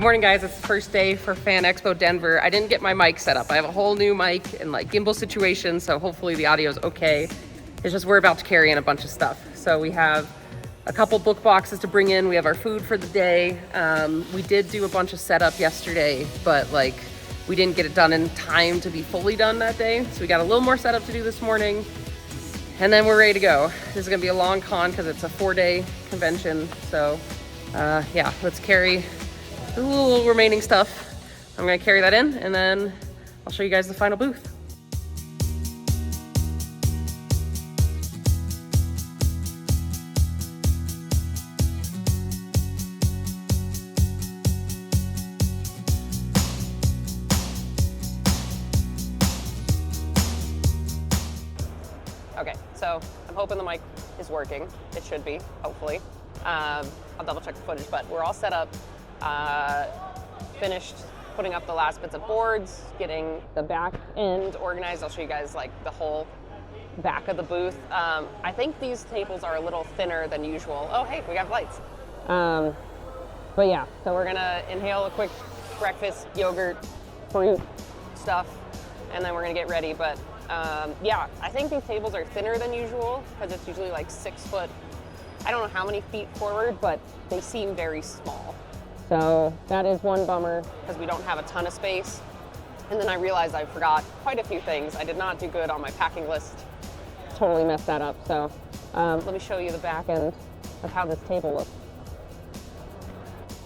morning, guys. It's the first day for Fan Expo Denver. I didn't get my mic set up. I have a whole new mic and like gimbal situation, so hopefully the audio is okay. It's just we're about to carry in a bunch of stuff. So we have a couple book boxes to bring in. We have our food for the day. We did do a bunch of setup yesterday, but like we didn't get it done in time to be fully done that day. So we got a little more setup to do this morning, and then we're ready to go. This is gonna be a long con because it's a 4-day convention. So yeah, let's carry the little remaining stuff. I'm gonna carry that in, and then I'll show you guys the final booth. Okay, so I'm hoping the mic is working. It should be, hopefully. I'll double check the footage, but we're all set up. Finished putting up the last bits of boards, getting the back end organized. I'll show you guys like the whole back of the booth. I think these tables are a little thinner than usual. Oh, hey, we got lights. But yeah, so we're gonna inhale a quick breakfast, yogurt, fruit stuff, and then we're gonna get ready. But yeah, I think these tables are thinner than usual because it's usually like 6 foot. I don't know how many feet forward, but they seem very small. So that is one bummer because we don't have a ton of space. And then I realized I forgot quite a few things. I did not do good on my packing list. Totally messed that up. So let me show you the back end of how this table looks.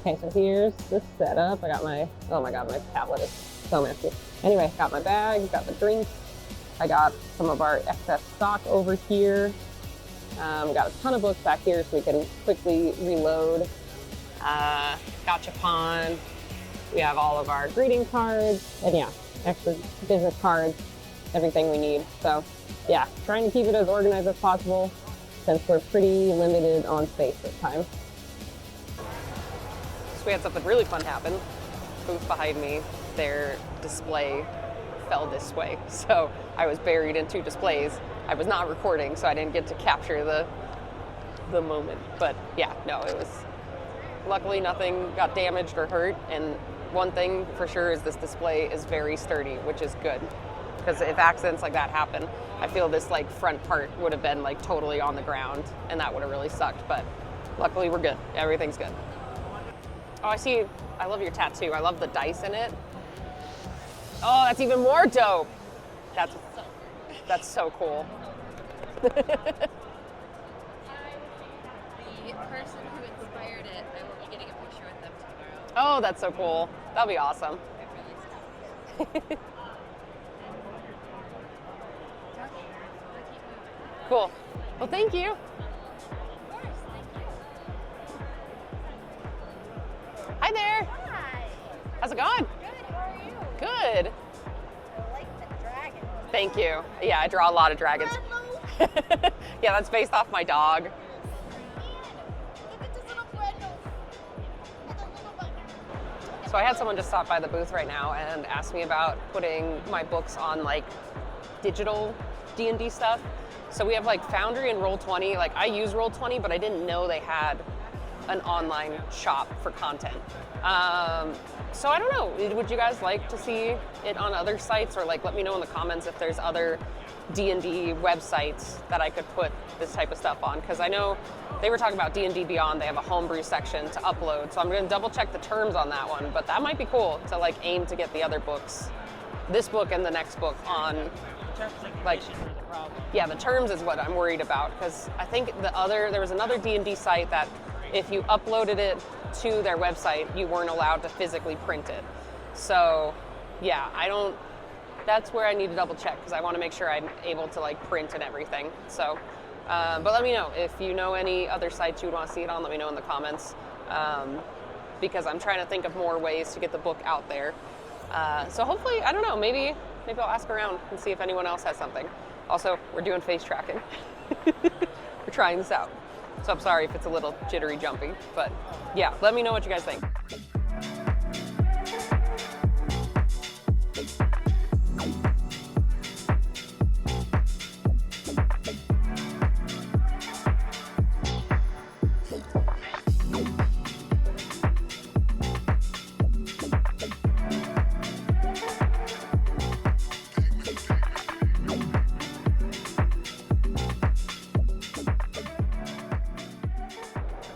Okay, so here's the setup. I got my, oh my God, my tablet is so messy. Anyway, got my bag, got the drinks. I got some of our excess stock over here. Got a ton of books back here so we can quickly reload. Gachapon. We have all of our greeting cards, and yeah, extra business cards, everything we need. So yeah, trying to keep it as organized as possible since we're pretty limited on space this time. So we had something really fun happen. Booth behind me, their display fell this way. So I was buried in 2 displays. I was not recording, so I didn't get to capture the moment. But yeah, no, it was, luckily nothing got damaged or hurt. And one thing for sure is this display is very sturdy, which is good. Because if accidents like that happen, I feel this like front part would have been like totally on the ground, and that would have really sucked. But luckily we're good. Everything's good. Oh, I see. I love your tattoo. I love the dice in it. Oh, that's even more dope. That's so cool. The person who inspired it, I will be getting a picture with them tomorrow. Oh, that's so cool. That'll be awesome. Cool. Well, thank you. Of course, thank you. Hi there. Hi. How's it going? Good, how are you? Good. I like the dragon. Thank you. Yeah, I draw a lot of dragons. Yeah, that's based off my dog. Look at this little red nose. And the little button. So I had someone just stop by the booth right now and ask me about putting my books on like digital D&D stuff. So we have like Foundry and Roll20. Like I use Roll20, but I didn't know they had an online shop for content. So I don't know, would you guys like to see it on other sites, or like let me know in the comments if there's other D&D websites that I could put this type of stuff on? Because I know they were talking about D&D Beyond. They have a homebrew section to upload, so I'm going to double check the terms on that one. But that might be cool to like aim to get the other books, this book and the next book on. Like, yeah, the terms is what I'm worried about, because I think there was another D&D site that if you uploaded it to their website, you weren't allowed to physically print it. So yeah, that's where I need to double check, because I want to make sure I'm able to like print and everything. So, but let me know if you know any other sites you would want to see it on. Let me know in the comments, because I'm trying to think of more ways to get the book out there. So hopefully, I don't know, maybe I'll ask around and see if anyone else has something. Also, we're doing face tracking. We're trying this out. So I'm sorry if it's a little jittery jumpy, but yeah, let me know what you guys think.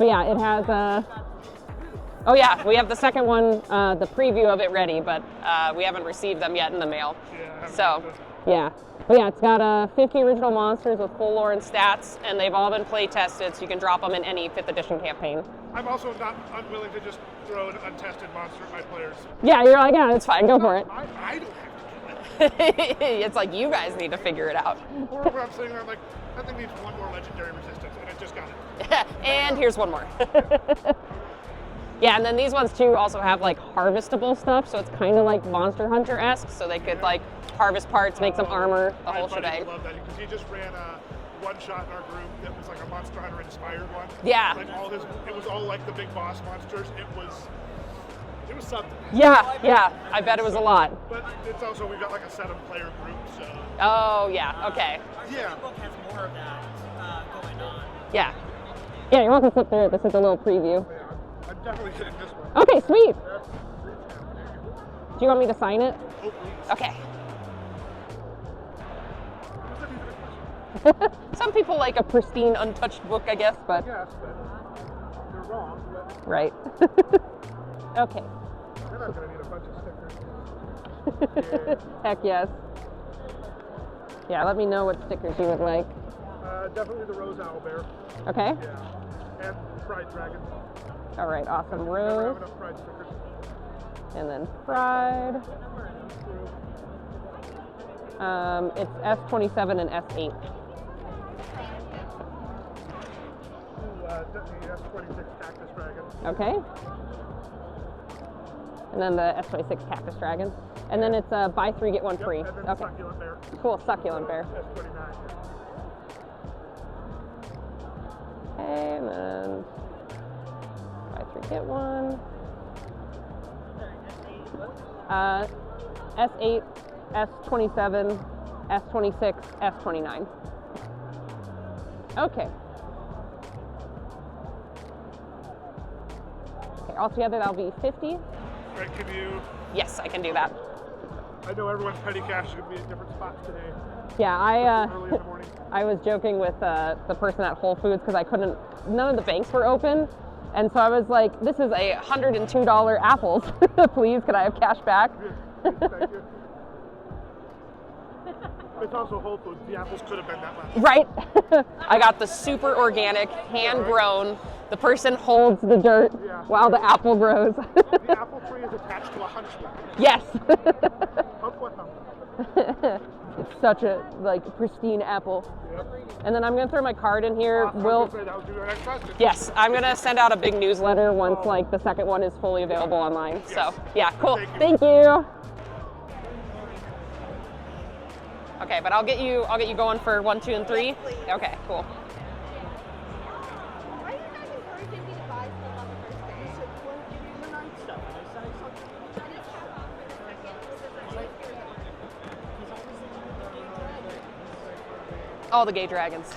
But yeah, it has oh yeah, we have the second one, the preview of it ready, but we haven't received them yet in the mail. Yeah, So, yeah. But yeah, it's got 50 original monsters with full lore and stats, and they've all been play tested, so you can drop them in any 5th edition campaign. I'm also not unwilling to just throw an untested monster at my players. Yeah, you're like, yeah, it's fine, go for it. I don't have to do it. It's like, you guys need to figure it out. Or where I'm sitting there, I'm like, that thing needs one more legendary resistance, and it just got it. And here's one more. Yeah, and then these ones too also have like harvestable stuff, so it's kind of like Monster Hunter-esque, so they could like harvest parts, make some armor, the whole shebang. I love that because he just ran a one-shot in our group that was like a Monster Hunter inspired one. Yeah. Like it was all like the big boss monsters. It was something. Yeah, I bet it was a lot. But it's also, we've got like a 7-player group, so. Oh, yeah, okay. Yeah. The book has more of that going on. Yeah. Yeah, you're welcome to flip through it. This is a little preview. Yeah, I'm definitely hitting this one. Okay, sweet. Do you want me to sign it? Oh, please. Okay. Some people like a pristine, untouched book, I guess, but. Yes, but they're wrong. But Right. Okay. they're not going to need a bunch of stickers. Heck yes. Yeah, let me know what stickers you would like. Definitely the Rose Owlbear. Okay. Yeah. And Pride Dragon. All right, awesome. Never Rose. have enough Pride stickers. And then Pride. It's S27 and S8. Ooh, definitely S26 Cactus Dragon. Okay. And then the S26 Cactus Dragon. And then it's buy 3, get 1 free. Yep, and then Okay. Succulent Bear. Cool, Succulent Bear. S29. Okay, and then buy 3, get 1. S8, S27, S26, S29. Okay. Okay, altogether that'll be 50. Right, can you? Yes, I can do that. I know everyone's petty cash is going to be at different spots today. Yeah, Early in the morning. I was joking with the person at Whole Foods because none of the banks were open. And so I was like, this is a $102 apples. Please, could I have cash back? Yes, thank you. It's also Whole Foods. The apples could have been that much. Right? I got the super organic, hand grown. The person holds the dirt while the apple grows. The apple tree is attached to a hunchback. Yes. Hump what hump? It's such a pristine apple. Yep. And then I'm gonna throw my card in here. Awesome. We'll. That was your next question. Yes, I'm gonna send out a big newsletter once the second one is fully available online. Yes. So yeah, cool. Thank you. Thank you. Okay, but I'll get you going for 1, 2, and 3. Yes, please. Okay, cool. Why are you guys encouraging me to buy stuff on the first day? All the gay dragons.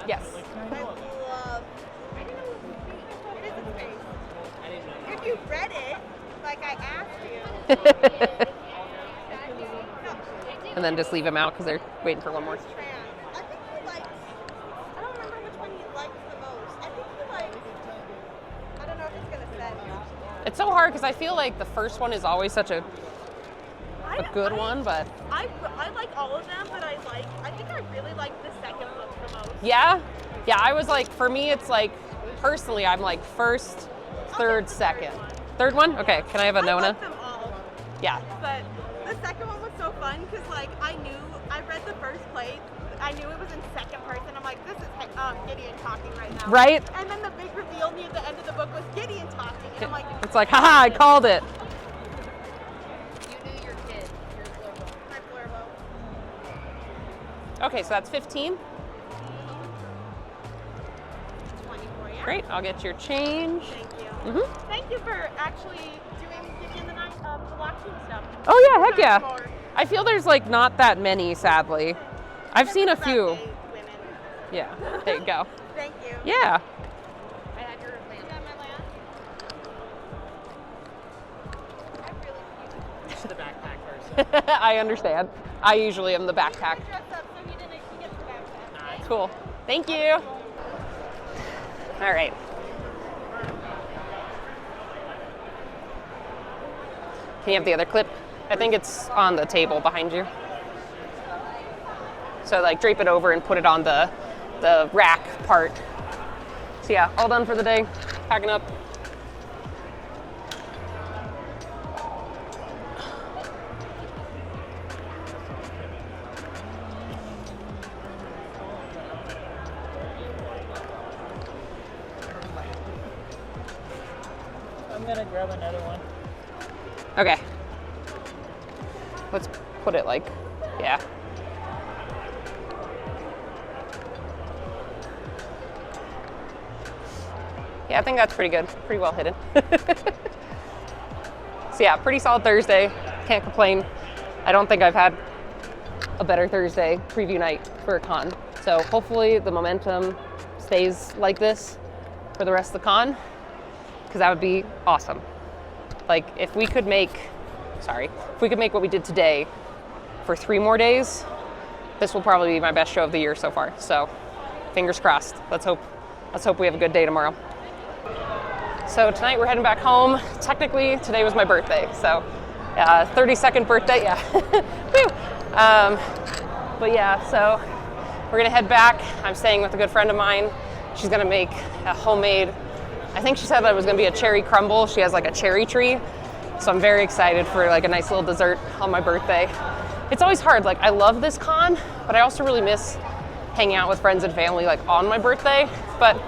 Yes. I love. I didn't know it is a space. If you read it, like I asked you. And then just leave them out because they're waiting for one more. I think he likes. I don't remember which one he likes the most. I think he likes. I don't know if it's gonna set. It's so hard because I feel like the first one is always such a good one, but I like all of them, but I think I really like the second book the most. yeah, I was like, for me, it's like personally, I'm like first, third, second. Third one? Okay, can I have a I Nona? like them all, Yeah. but the second one was so fun because like I read the first plate, I knew it was in second person. I'm like, this is Gideon talking right now. Right? And then the big reveal near the end of the book was Gideon talking, and I'm like, It's like, haha, I called it. you knew your kid. My Blurbo. Okay, so that's 15. 24, yeah. Great, I'll get your change. Thank you. Mm-hmm. Thank you for actually giving the night the blockchain stuff. Oh yeah, heck yeah. More. I feel there's like not that many, sadly. I've seen a About few. 8 women. Yeah, there you go. Thank you. Yeah. I had your lamp. You got my lamp? I really To the backpack first. I understand. I usually am the backpack. dress up so he gets the backpack. Nice. Cool. Thank you. All right. Can you have the other clip? I think it's on the table behind you. So like drape it over and put it on the rack part. So yeah, all done for the day. Packing up. I'm gonna grab another one. Okay. Let's put it like, yeah. Yeah, I think that's pretty good. Pretty well hidden. So yeah, pretty solid Thursday. Can't complain. I don't think I've had a better Thursday preview night for a con. So hopefully the momentum stays like this for the rest of the con, because that would be awesome. Like if we could make what we did today for 3 more days, this will probably be my best show of the year so far. So fingers crossed. Let's hope we have a good day tomorrow. So tonight we're heading back home. Technically today was my birthday, so 32nd birthday, yeah. Woo! But yeah, so we're gonna head back. I'm staying with a good friend of mine. She's gonna make a homemade, I think she said that it was gonna be a cherry crumble. She has like a cherry tree. So I'm very excited for like a nice little dessert on my birthday. It's always hard, like I love this con, but I also really miss hanging out with friends and family like on my birthday, but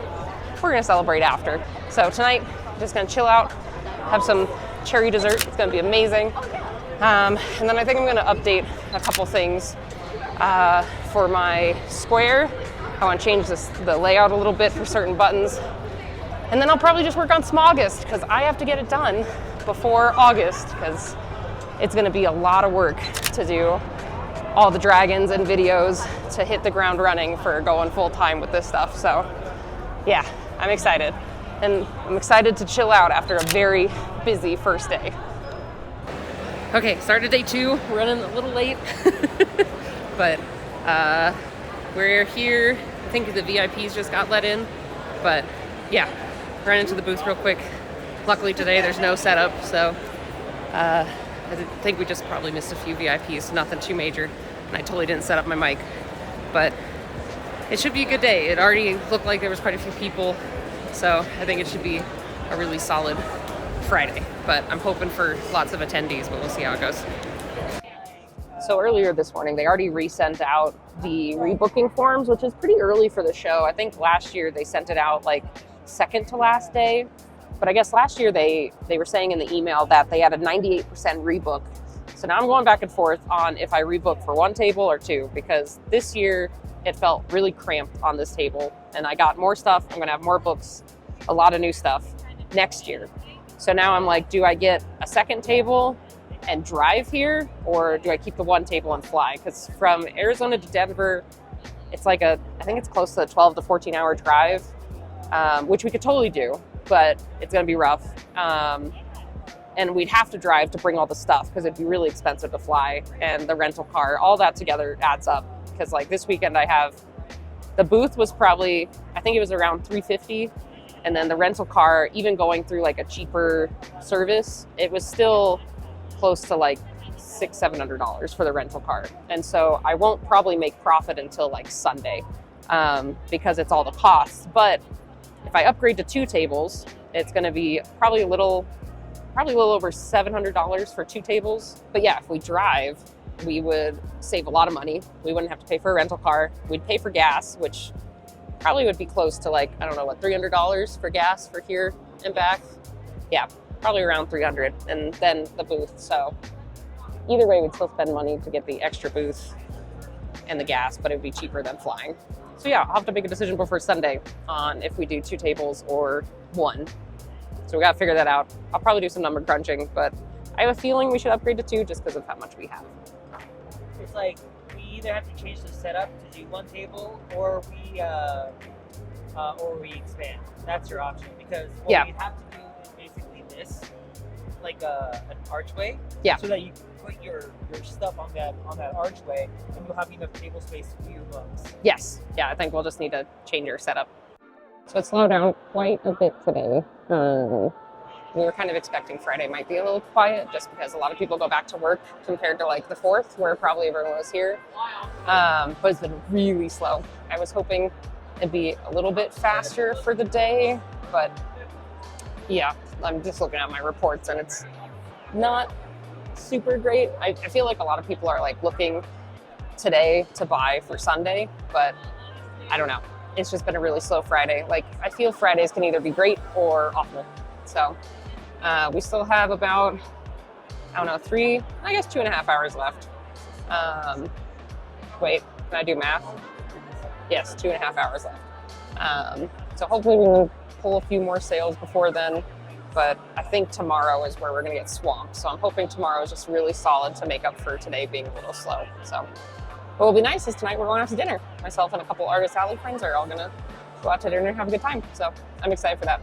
we're gonna celebrate after. So tonight, just gonna chill out, have some cherry dessert. It's gonna be amazing. And then I think I'm gonna update a couple things for my square. I wanna change the layout a little bit for certain buttons. And then I'll probably just work on Smogust because I have to get it done before August because it's gonna be a lot of work to do all the dragons and videos to hit the ground running for going full time with this stuff. So yeah, I'm excited. And I'm excited to chill out after a very busy first day. Okay, started day 2, running a little late, but we're here. I think the VIPs just got let in, but yeah, ran into the booth real quick. Luckily today there's no setup, so I think we just probably missed a few VIPs, nothing too major, and I totally didn't set up my mic, but it should be a good day. It already looked like there was quite a few people, so I think it should be a really solid Friday, but I'm hoping for lots of attendees, but we'll see how it goes. So earlier this morning, they already resent out the rebooking forms, which is pretty early for the show. I think last year they sent it out like second to last day, but I guess last year they were saying in the email that they had a 98% rebook. So now I'm going back and forth on if I rebook for 1 table or 2, because this year it felt really cramped on this table and I got more stuff. I'm gonna have more books, a lot of new stuff next year. So now I'm like, do I get a second table and drive here, or do I keep the 1 table and fly? Because from Arizona to Denver, it's like I think it's close to a 12 to 14 hour drive, which we could totally do, but it's gonna be rough. And we'd have to drive to bring all the stuff because it'd be really expensive to fly, and the rental car, all that together adds up. Because like this weekend I have, the booth was probably, I think it was around $350. And then the rental car, even going through like a cheaper service, it was still close to like $600-700 for the rental car. And so I won't probably make profit until like Sunday because it's all the costs. But if I upgrade to 2 tables, it's gonna be probably a little over $700 for 2 tables. But yeah, if we drive, we would save a lot of money. We wouldn't have to pay for a rental car. We'd pay for gas, which probably would be close to like, I don't know, what, $300 for gas for here and back? Yeah, probably around $300, and then the booth. So either way, we'd still spend money to get the extra booth and the gas, but it would be cheaper than flying. So yeah, I'll have to make a decision before Sunday on if we do 2 tables or 1. So we gotta figure that out. I'll probably do some number crunching, but I have a feeling we should upgrade to 2 just because of how much we have. It's like we either have to change the setup to do 1 table, or we expand. That's your option, because what Yeah. we have to do is basically this, like an archway. Yeah. So that you put your stuff on that archway, and you'll have enough table space for your books. Yes. Yeah, I think we'll just need to change our setup. So it slowed down quite a bit today. We were kind of expecting Friday might be a little quiet just because a lot of people go back to work compared to like the 4th where probably everyone was here. But it's been really slow. I was hoping it'd be a little bit faster for the day, but yeah, I'm just looking at my reports and it's not super great. I feel like a lot of people are like looking today to buy for Sunday, but I don't know. It's just been a really slow Friday. Like I feel Fridays can either be great or awful. So we still have about, I don't know, 2.5 hours left. Wait, can I do math? Yes, 2.5 hours left. So hopefully we can pull a few more sales before then, but I think tomorrow is where we're gonna get swamped. So I'm hoping tomorrow is just really solid to make up for today being a little slow. So what will be nice is tonight we're going out to dinner. Myself and a couple Artist Alley friends are all gonna go out to dinner and have a good time. So I'm excited for that.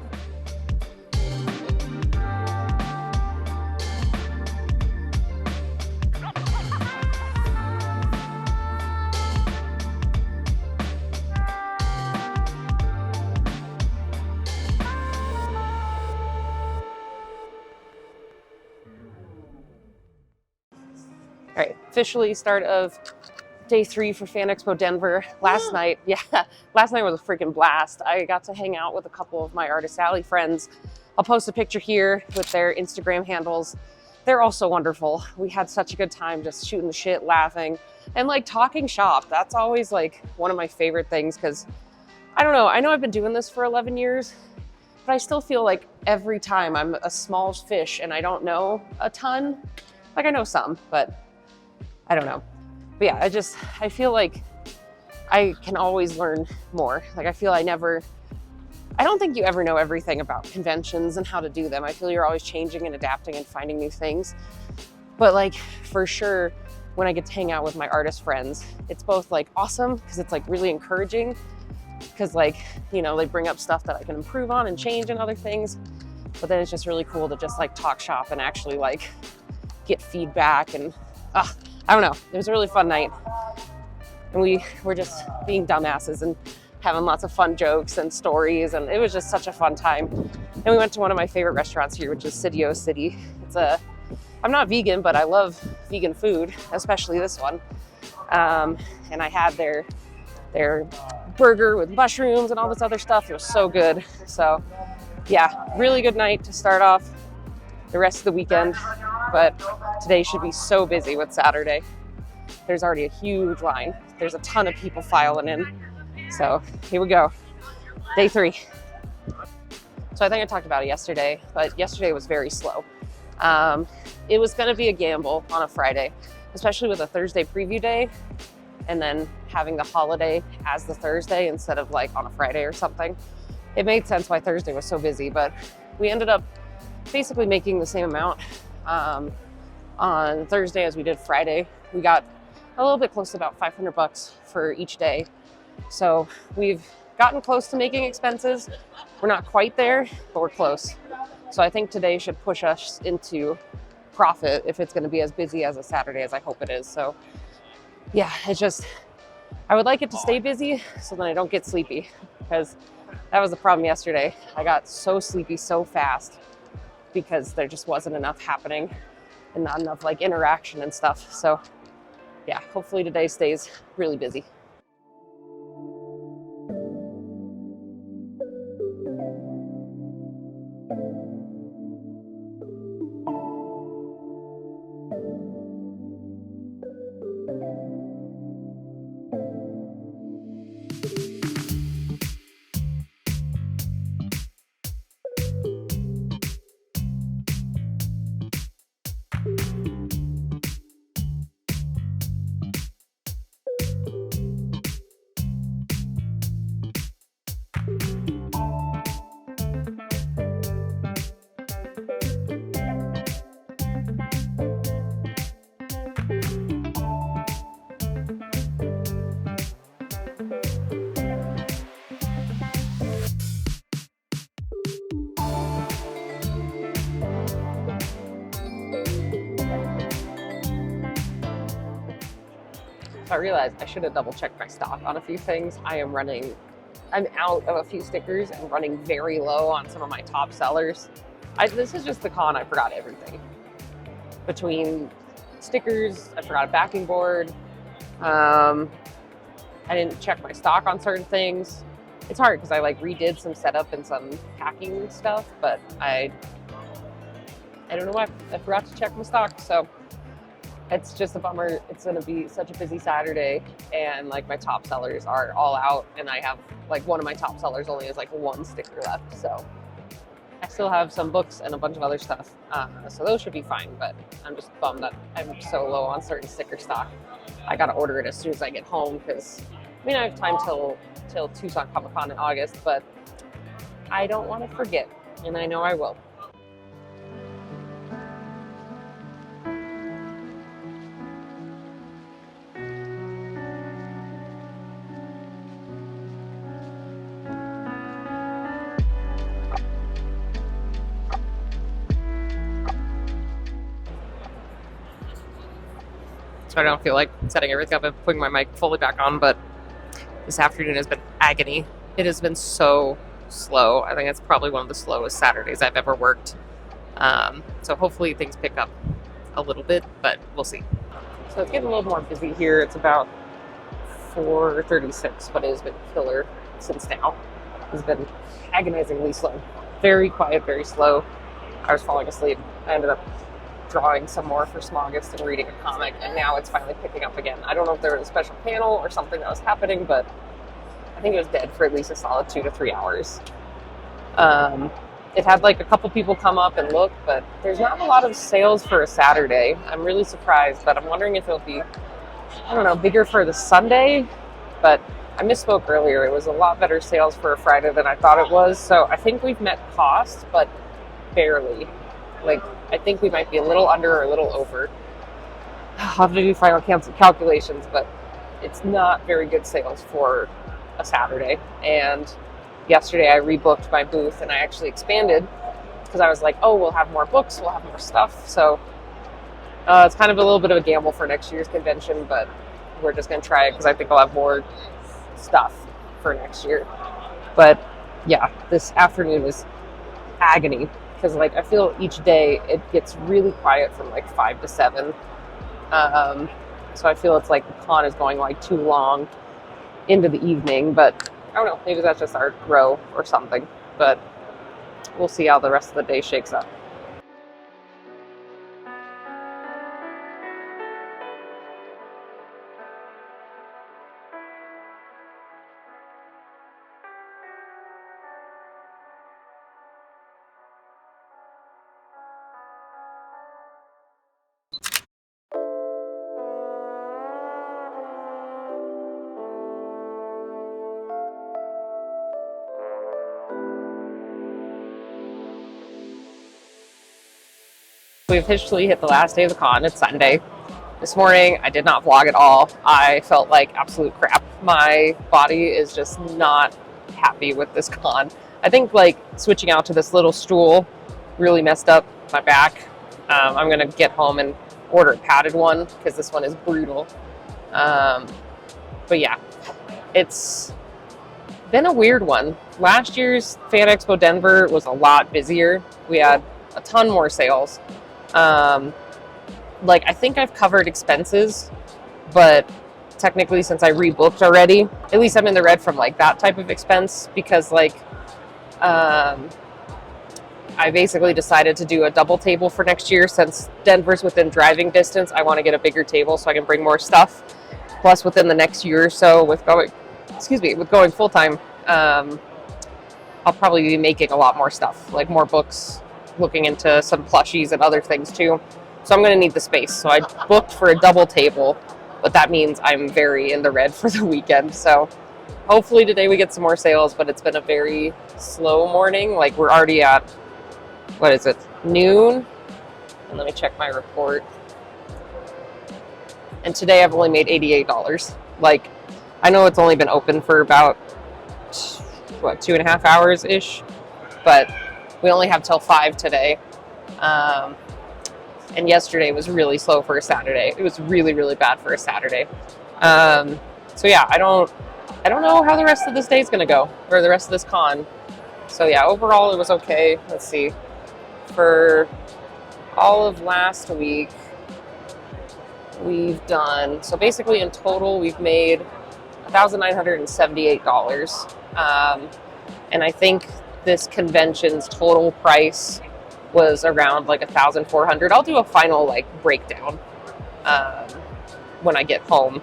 All right, officially start of day 3 for Fan Expo Denver. Last night was a freaking blast. I got to hang out with a couple of my Artist Alley friends. I'll post a picture here with their Instagram handles. They're also wonderful. We had such a good time just shooting the shit, laughing, and like talking shop. That's always like one of my favorite things because I don't know. I know I've been doing this for 11 years, but I still feel like every time I'm a small fish and I don't know a ton. Like I know some, but I don't know. But yeah, I feel like I can always learn more. Like I feel I don't think you ever know everything about conventions and how to do them. I feel you're always changing and adapting and finding new things. But like for sure, when I get to hang out with my artist friends, it's both like awesome because it's like really encouraging because like, you know, they bring up stuff that I can improve on and change and other things. But then it's just really cool to just like talk shop and actually like get feedback and I don't know. It was a really fun night. And we were just being dumbasses and having lots of fun jokes and stories. And it was just such a fun time. And we went to one of my favorite restaurants here, which is City City. I'm not vegan, but I love vegan food, especially this one. And I had their burger with mushrooms and all this other stuff. It was so good. So yeah, really good night to start off the rest of the weekend. But today should be so busy with Saturday. There's already a huge line. There's a ton of people filing in. So here we go, day 3. So I think I talked about it yesterday, but yesterday was very slow. It was gonna be a gamble on a Friday, especially with a Thursday preview day and then having the holiday as the Thursday instead of like on a Friday or something. It made sense why Thursday was so busy, but we ended up basically making the same amount on Thursday as we did Friday. We got a little bit close to about $500 for each day. So we've gotten close to making expenses. We're not quite there, but we're close. So I think today should push us into profit if it's gonna be as busy as a Saturday as I hope it is. So yeah, I would like it to stay busy so then I don't get sleepy because that was the problem yesterday. I got so sleepy so fast because there just wasn't enough happening and not enough like interaction and stuff. So yeah, hopefully today stays really busy. So I realized I should have double checked my stock on a few things. I'm out of a few stickers and running very low on some of my top sellers. This is just the con, I forgot everything. Between stickers, I forgot a backing board. I didn't check my stock on certain things. It's hard because I like redid some setup and some packing stuff, but I don't know why. I forgot to check my stock, so it's just a bummer. It's gonna be such a busy Saturday, and like my top sellers are all out, and I have like one of my top sellers only has like one sticker left, so I still have some books and a bunch of other stuff, so those should be fine, but I'm just bummed that I'm so low on certain sticker stock. I gotta order it as soon as I get home because, I mean, I have time till Tucson Comic Con in August, but I don't want to forget, and I know I will. So I don't feel like setting everything up and putting my mic fully back on, but this afternoon has been agony. It has been so slow. I think it's probably one of the slowest Saturdays I've ever worked. So hopefully things pick up a little bit, but we'll see. So it's getting a little more busy here. It's about 4:36, but it has been killer since now. It's been agonizingly slow. Very quiet, very slow. I was falling asleep. I ended up drawing some more for Smoggist and reading a comic, and now it's finally picking up again. I don't know if there was a special panel or something that was happening, but I think it was dead for at least a solid 2 to 3 hours. It had like a couple people come up and look, but there's not a lot of sales for a Saturday. I'm really surprised, but I'm wondering if it'll be, I don't know, bigger for the Sunday, but I misspoke earlier. It was a lot better sales for a Friday than I thought it was, so I think we've met cost, but barely. Like, I think we might be a little under or a little over. I'll have to do final calculations, but it's not very good sales for a Saturday. And yesterday I rebooked my booth and I actually expanded because I was like, oh, we'll have more books, we'll have more stuff. So it's kind of a little bit of a gamble for next year's convention, but we're just going to try it because I think I'll have more stuff for next year. But yeah, this afternoon was agony. Because like I feel each day it gets really quiet from like 5 to 7. So I feel it's like the con is going like too long into the evening, but I don't know, maybe that's just our grow or something. But we'll see how the rest of the day shakes up. We officially hit the last day of the con. It's Sunday. This morning, I did not vlog at all. I felt like absolute crap. My body is just not happy with this con. I think like switching out to this little stool really messed up my back. I'm gonna get home and order a padded one because this one is brutal. But yeah, it's been a weird one. Last year's Fan Expo Denver was a lot busier. We had a ton more sales. Like I think I've covered expenses, but technically since I rebooked already, at least I'm in the red from like that type of expense because like I basically decided to do a double table for next year since Denver's within driving distance. I want to get a bigger table so I can bring more stuff. Plus within the next year or so with going full time, I'll probably be making a lot more stuff, like more books, looking into some plushies and other things too. So I'm going to need the space. So I booked for a double table, but that means I'm very in the red for the weekend. So hopefully today we get some more sales, but it's been a very slow morning. Like we're already at, what is it, noon? And let me check my report. And today I've only made $88. Like, I know it's only been open for about, what, 2.5 hours-ish, but we only have till 5 today. And yesterday was really slow for a Saturday. It was really, really bad for a Saturday. So yeah, I don't know how the rest of this day is gonna go, or the rest of this con. So yeah, overall it was okay. Let's see. For all of last week, we've done, so basically in total we've made $1,978. And I think this convention's total price was around like 1,400. I'll do a final like breakdown when I get home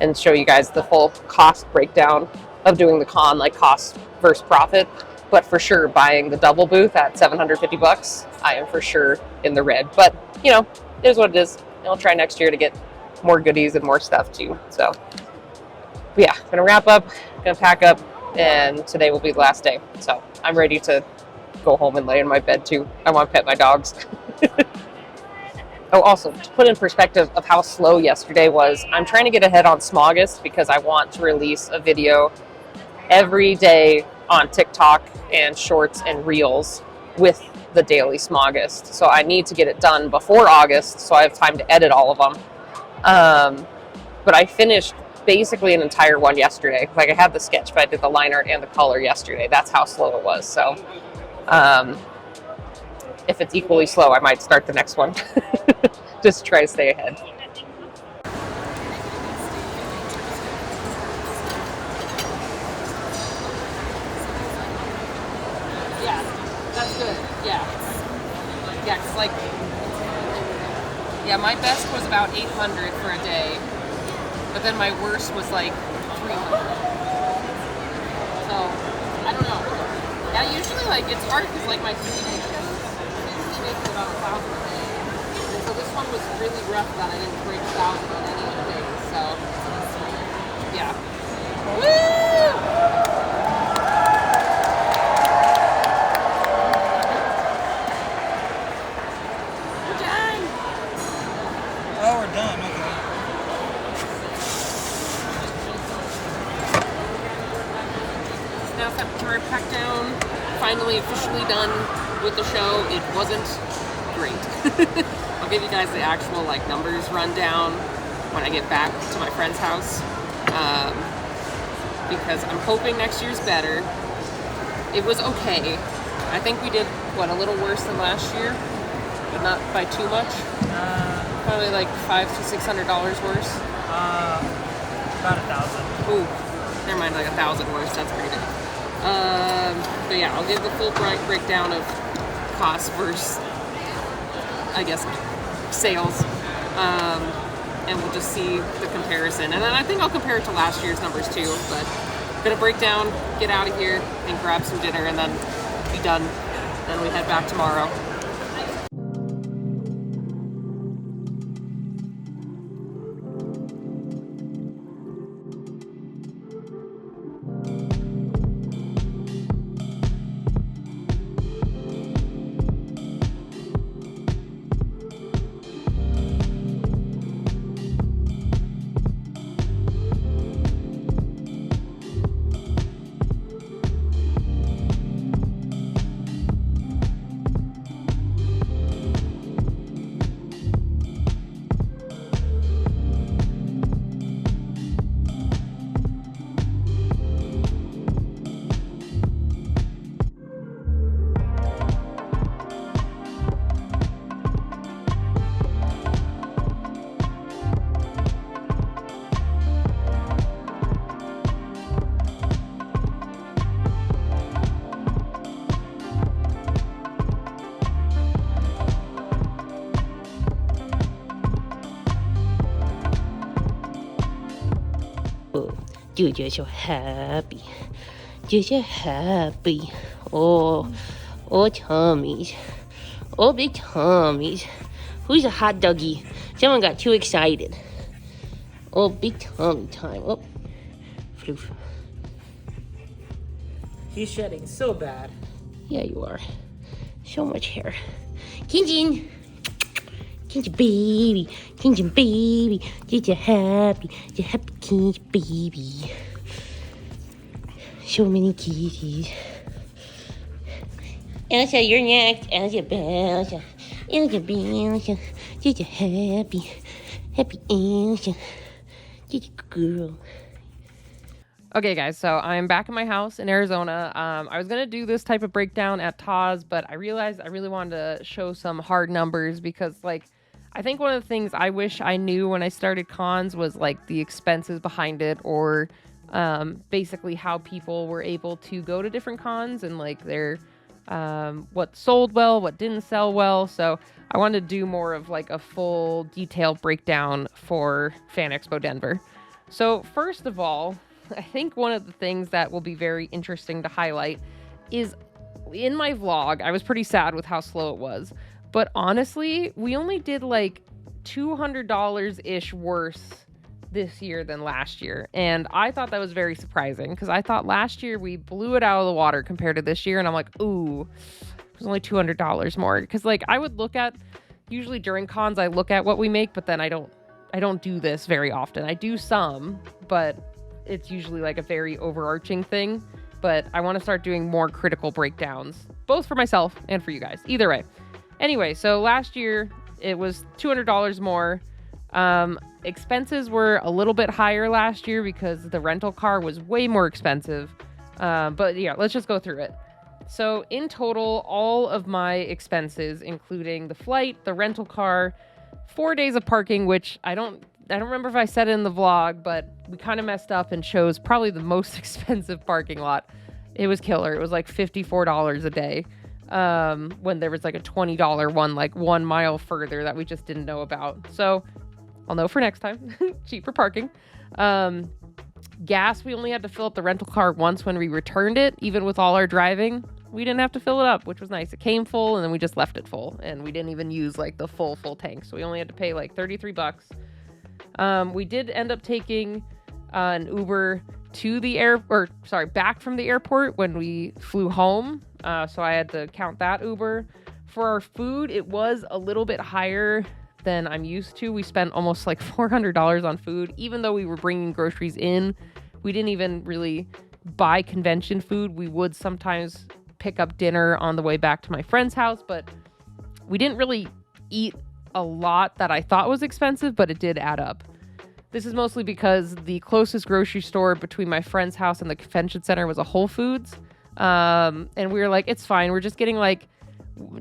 and show you guys the full cost breakdown of doing the con, like cost versus profit. But for sure, buying the double booth at $750, I am for sure in the red. But you know, it is what it is. And I'll try next year to get more goodies and more stuff too. So yeah, gonna wrap up, gonna pack up, and today will be the last day. So I'm ready to go home and lay in my bed too. I want to pet my dogs. Oh, also, to put in perspective of how slow yesterday was, I'm trying to get ahead on Smogist because I want to release a video every day on TikTok and Shorts and Reels with the daily Smogist. So I need to get it done before August so I have time to edit all of them. But I finished basically an entire one yesterday. Like I had the sketch, but I did the line art and the color yesterday. That's how slow it was. So if it's equally slow, I might start the next one. Just try to stay ahead. Yeah, that's good. Yeah. Yeah, 'cause like, yeah, my best was about 800 for a day, but then my worst was like 300. So, I don't know. Yeah, usually like, it's hard because like my 3-day shows usually make it about 1,000 a day. And so this one was really rough that I didn't break 1,000 on any of the days. So, yeah. Woo! Oh, we're done. Okay. It's now September pack down. Finally officially done with the show. It wasn't great. I'll give you guys the actual like numbers rundown when I get back to my friend's house. Because I'm hoping next year's better. It was okay. I think we did what, a little worse than last year, but not by too much. Probably like $500 to $600 worse. About 1,000. Ooh, never mind, like 1,000 worse. That's pretty good. But yeah, I'll give the full breakdown of cost versus, I guess, sales. And we'll just see the comparison. And then I think I'll compare it to last year's numbers too. But I'm gonna break down, get out of here, and grab some dinner, and then be done. Then we head back tomorrow. You're so happy. You're so happy. Oh, tummies. Oh, big tummies. Who's a hot doggy? Someone got too excited. Oh, big tummy time. Oh, floof. He's shedding so bad. Yeah, you are. So much hair. Kinjin. Kinjin baby. Kinjin baby. You're happy. You're happy Kinjin baby. So many kitties. Elsa, you're next. Elsa, Elsa. Elsa, Elsa. You're happy. Happy Elsa. Good girl. Okay, guys, so I'm back in my house in Arizona. I was going to do this type of breakdown at Taz, but I realized I really wanted to show some hard numbers because, like, I think one of the things I wish I knew when I started cons was, like, the expenses behind it, or basically how people were able to go to different cons and, like, their what sold well, what didn't sell well. So I wanted to do more of, like, a full detailed breakdown for Fan Expo Denver. So first of all, I think one of the things that will be very interesting to highlight is in my vlog, I was pretty sad with how slow it was. But honestly, we only did like $200-ish worse this year than last year. And I thought that was very surprising because I thought last year we blew it out of the water compared to this year. And I'm like, ooh, it was only $200 more. Because like I would look at, usually during cons, I look at what we make, but then I don't do this very often. I do some, but it's usually like a very overarching thing, but I want to start doing more critical breakdowns, both for myself and for you guys. Either way. Anyway, so last year it was $200 more. Expenses were a little bit higher last year because the rental car was way more expensive. But yeah, let's just go through it. So in total, all of my expenses, including the flight, the rental car, 4 days of parking, which I don't remember if I said it in the vlog, but we kind of messed up and chose probably the most expensive parking lot. It was killer. It was like $54 a day. When there was like a $20 one, like 1 mile further that we just didn't know about. So I'll know for next time. Cheaper parking. Gas, we only had to fill up the rental car once when we returned it. Even with all our driving, we didn't have to fill it up, which was nice. It came full and then we just left it full, and we didn't even use like the full tank. So we only had to pay like $33. We did end up taking an Uber to the back from the airport when we flew home. So I had to count that Uber. For our food, it was a little bit higher than I'm used to. We spent almost like $400 on food, even though we were bringing groceries in. We didn't even really buy convention food. We would sometimes pick up dinner on the way back to my friend's house, but we didn't really eat a lot that I thought was expensive, but it did add up. This is mostly because the closest grocery store between my friend's house and the convention center was a Whole Foods. And we were like, it's fine. We're just getting like,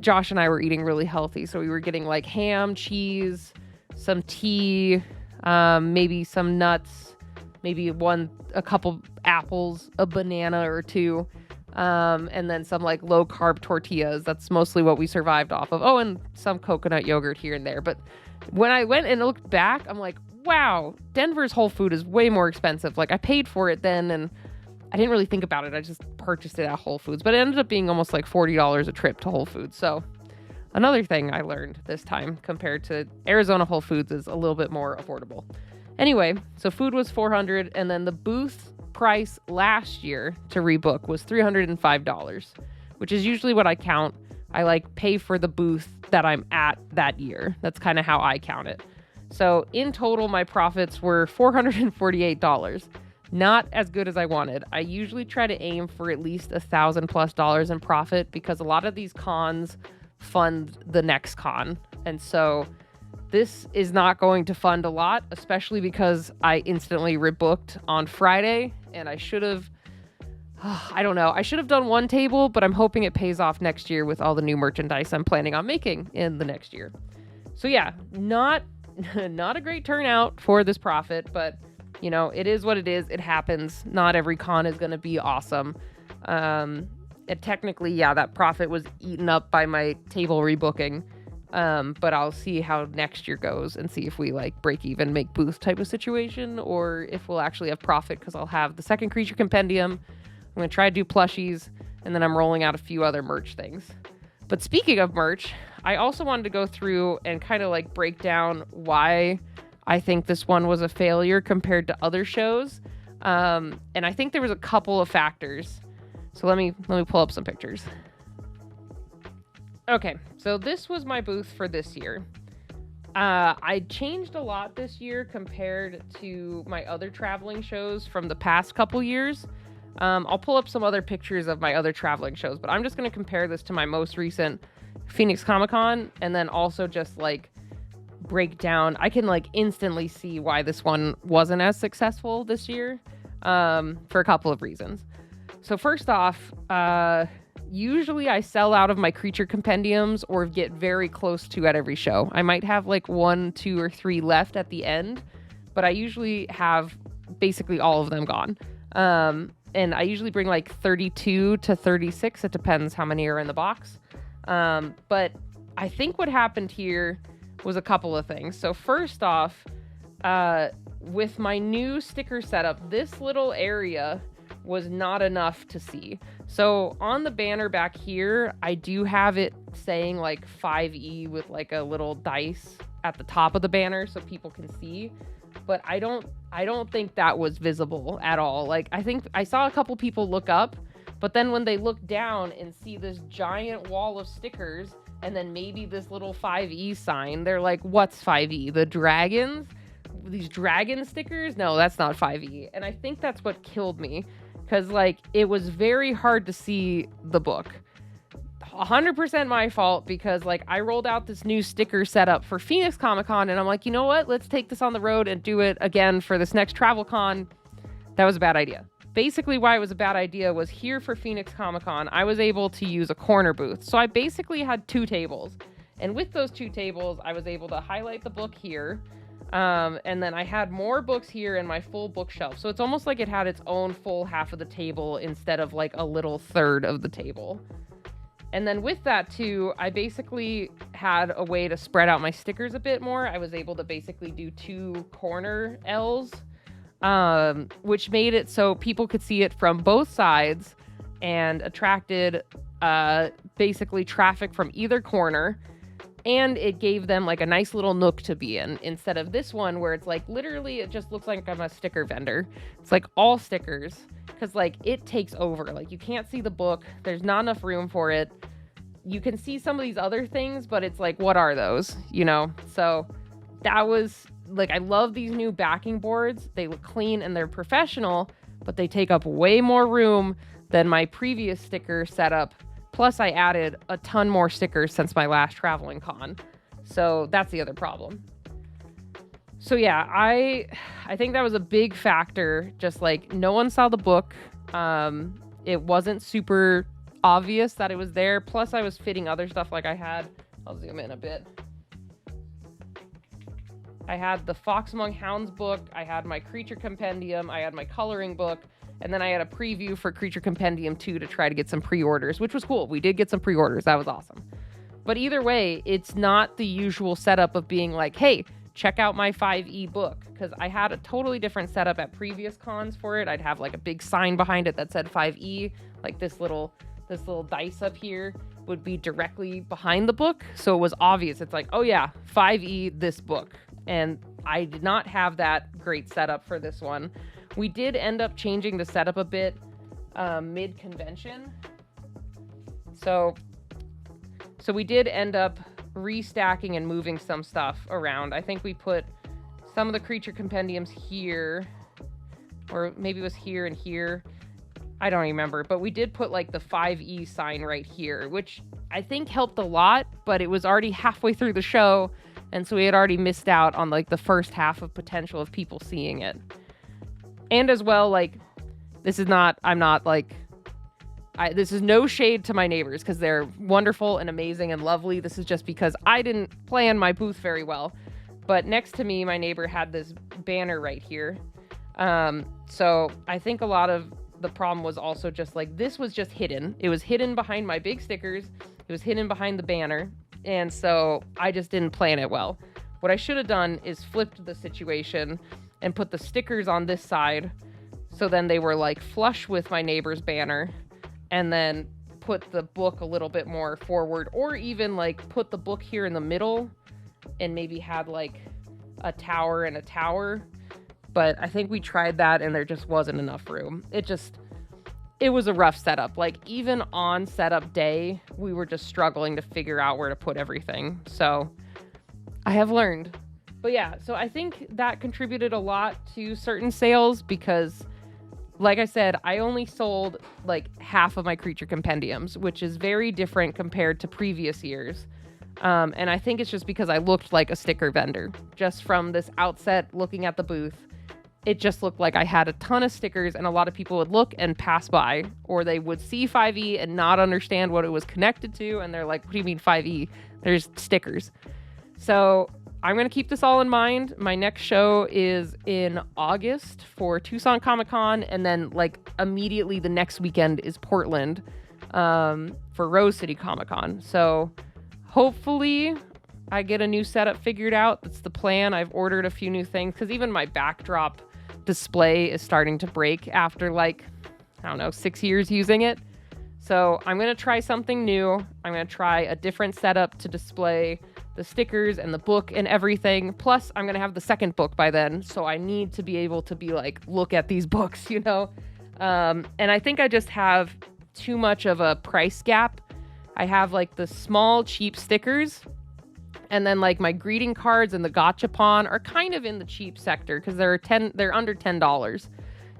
Josh and I were eating really healthy. So we were getting like ham, cheese, some tea, maybe some nuts, maybe a couple apples, a banana or two. And then some like low carb tortillas. That's mostly what we survived off of. Oh, and some coconut yogurt here and there. But when I went and looked back, I'm like, wow, Denver's Whole Food is way more expensive. Like I paid for it then and I didn't really think about it. I just purchased it at Whole Foods, but it ended up being almost like $40 a trip to Whole Foods. So another thing I learned this time compared to Arizona Whole Foods is a little bit more affordable. Anyway, so food was $400, and then the booth price last year to rebook was $305, which is usually what I count. I like pay for the booth that I'm at that year. That's kind of how I count it. So in total, my profits were $448. Not as good as I wanted. I usually try to aim for at least $1,000+ in profit because a lot of these cons fund the next con. And so this is not going to fund a lot, especially because I instantly rebooked on Friday and I should have, I don't know. I should have done one table, but I'm hoping it pays off next year with all the new merchandise I'm planning on making in the next year. So yeah, not a great turnout for this profit, but you know, it is what it is. It happens. Not every con is going to be awesome. Technically, yeah, that profit was eaten up by my table rebooking. But I'll see how next year goes and see if we like break even, make booth type of situation, or if we'll actually have profit because I'll have the second creature compendium. I'm going to try to do plushies, and then I'm rolling out a few other merch things. But speaking of merch, I also wanted to go through and kind of like break down why I think this one was a failure compared to other shows. And I think there was a couple of factors. So let me pull up some pictures. Okay, so this was my booth for this year. I changed a lot this year compared to my other traveling shows from the past couple years. I'll pull up some other pictures of my other traveling shows, but I'm just going to compare this to my most recent Phoenix Comic Con, and then also just like break down, I can like instantly see why this one wasn't as successful this year, for a couple of reasons. So first off, usually I sell out of my creature compendiums or get very close to at every show. I might have like 1, 2, or 3 left at the end, but I usually have basically all of them gone. And I usually bring like 32 to 36. It depends how many are in the box. But I think what happened here was a couple of things. So first off, with my new sticker setup, this little area was not enough to see. So on the banner back here, I do have it saying like 5E with like a little dice at the top of the banner so people can see. But I don't think that was visible at all. Like, I think I saw a couple people look up, but then when they look down and see this giant wall of stickers and then maybe this little 5E sign, they're like, what's 5E? The dragons? These dragon stickers? No, that's not 5E. And I think that's what killed me, because like it was very hard to see the book. 100% my fault, because like I rolled out this new sticker setup for Phoenix Comic Con and I'm like, you know what? Let's take this on the road and do it again for this next travel con. That was a bad idea. Basically why it was a bad idea was here for Phoenix Comic Con, I was able to use a corner booth. So I basically had 2 tables. And with those 2 tables, I was able to highlight the book here. And then I had more books here in my full bookshelf. So it's almost like it had its own full half of the table instead of like a little third of the table. And then with that too, I basically had a way to spread out my stickers a bit more. I was able to basically do 2 corner L's, which made it so people could see it from both sides and attracted basically traffic from either corner. And it gave them like a nice little nook to be in, instead of this one where it's like literally it just looks like I'm a sticker vendor. It's like all stickers, because like it takes over. Like you can't see the book. There's not enough room for it. You can see some of these other things, but it's like, what are those? You know? So that was like, I love these new backing boards. They look clean and they're professional, but they take up way more room than my previous sticker setup. Plus, I added a ton more stickers since my last traveling con. So that's the other problem. So yeah, I think that was a big factor. Just like no one saw the book. It wasn't super obvious that it was there. Plus, I was fitting other stuff like I'll zoom in a bit. I had the Fox Among Hounds book. I had my Creature Compendium. I had my coloring book. And then I had a preview for Creature Compendium 2 to try to get some pre-orders, which was cool. We did get some pre-orders. That was awesome. But either way, it's not the usual setup of being like, hey, check out my 5E book. Because I had a totally different setup at previous cons for it. I'd have like a big sign behind it that said 5E. Like this little dice up here would be directly behind the book. So it was obvious. It's like, oh yeah, 5E, this book. And I did not have that great setup for this one. We did end up changing the setup a bit mid-convention. So we did end up restacking and moving some stuff around. I think we put some of the creature compendiums here, or maybe it was here and here. I don't remember, but we did put like the 5E sign right here, which I think helped a lot, but it was already halfway through the show, and so we had already missed out on like the first half of potential of people seeing it. And as well, like, this is no shade to my neighbors, because they're wonderful and amazing and lovely. This is just because I didn't plan my booth very well. But next to me, my neighbor had this banner right here. So I think a lot of the problem was also just like, this was just hidden. It was hidden behind my big stickers. It was hidden behind the banner. And so I just didn't plan it well. What I should have done is flipped the situation and put the stickers on this side, so then they were like flush with my neighbor's banner, and then put the book a little bit more forward, or even like put the book here in the middle and maybe had like a tower and a tower. But I think we tried that and there just wasn't enough room. It was a rough setup. Like even on setup day, we were just struggling to figure out where to put everything. So I have learned. But yeah, so I think that contributed a lot to certain sales, because like I said, I only sold like half of my creature compendiums, which is very different compared to previous years. And I think it's just because I looked like a sticker vendor. Just from this outset, looking at the booth, it just looked like I had a ton of stickers, and a lot of people would look and pass by, or they would see 5e and not understand what it was connected to, and they're like, what do you mean 5e? There's stickers. So I'm going to keep this all in mind. My next show is in August for Tucson Comic-Con, and then like immediately the next weekend is Portland for Rose City Comic-Con. So hopefully I get a new setup figured out. That's the plan. I've ordered a few new things because even my backdrop display is starting to break after like, I don't know, 6 years using it. So I'm going to try something new. I'm going to try a different setup to display the stickers and the book and everything. Plus, I'm going to have the second book by then. So I need to be able to be like, look at these books, you know? And I think I just have too much of a price gap. I have like the small, cheap stickers. And then like my greeting cards and the gachapon are kind of in the cheap sector because they're under $10.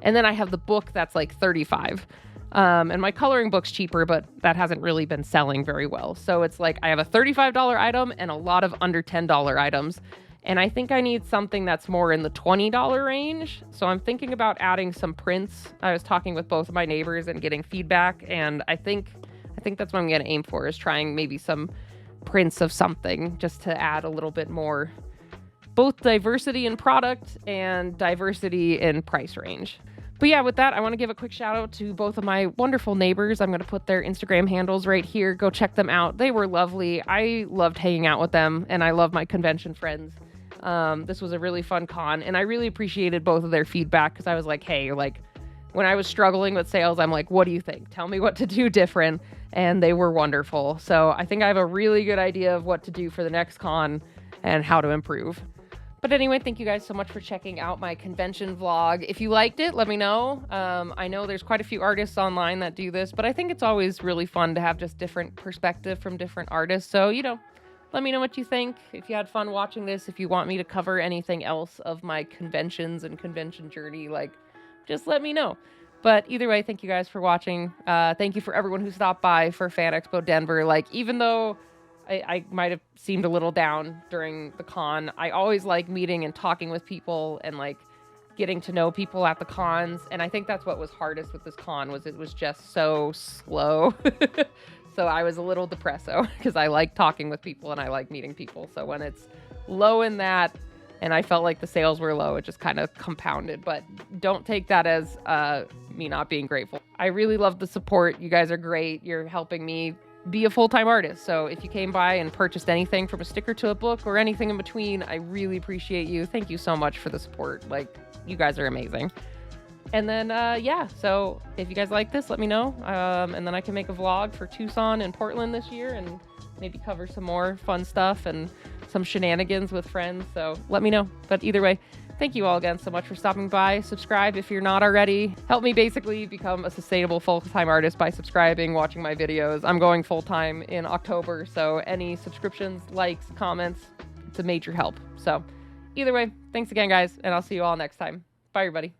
And then I have the book that's like $35. And my coloring book's cheaper, but that hasn't really been selling very well. So it's like I have a $35 item and a lot of under $10 items. And I think I need something that's more in the $20 range. So I'm thinking about adding some prints. I was talking with both of my neighbors and getting feedback. And I think that's what I'm going to aim for, is trying maybe some prints of something just to add a little bit more, both diversity in product and diversity in price range. But yeah, with that, I want to give a quick shout out to both of my wonderful neighbors. I'm going to put their Instagram handles right here. Go check them out. They were lovely. I loved hanging out with them, and I love my convention friends. This was a really fun con, and I really appreciated both of their feedback because I was like, hey, like when I was struggling with sales, I'm like, what do you think? Tell me what to do different. And they were wonderful. So I think I have a really good idea of what to do for the next con and how to improve. But anyway, thank you guys so much for checking out my convention vlog. If you liked it, let me know. I know there's quite a few artists online that do this, but I think it's always really fun to have just different perspective from different artists. So, you know, let me know what you think. If you had fun watching this, if you want me to cover anything else of my conventions and convention journey, like, just let me know. But either way, thank you guys for watching. Thank you for everyone who stopped by for Fan Expo Denver. Like, even though I might have seemed a little down during the con, I always like meeting and talking with people and like getting to know people at the cons. And I think that's what was hardest with this con, was it was just so slow. So I was a little depresso because I like talking with people and I like meeting people. So when it's low in that, and I felt like the sales were low, it just kind of compounded. But don't take that as me not being grateful. I really love the support. You guys are great. You're helping me be a full-time artist. So if you came by and purchased anything from a sticker to a book or anything in between, I really appreciate you. Thank you so much for the support. Like, you guys are amazing. And then, yeah, so if you guys like this, let me know. And then I can make a vlog for Tucson and Portland this year and maybe cover some more fun stuff and some shenanigans with friends. So let me know. But either way, thank you all again so much for stopping by. Subscribe if you're not already. Help me basically become a sustainable full-time artist by subscribing, watching my videos. I'm going full-time in October, so any subscriptions, likes, comments, it's a major help. So either way, thanks again, guys, and I'll see you all next time. Bye, everybody.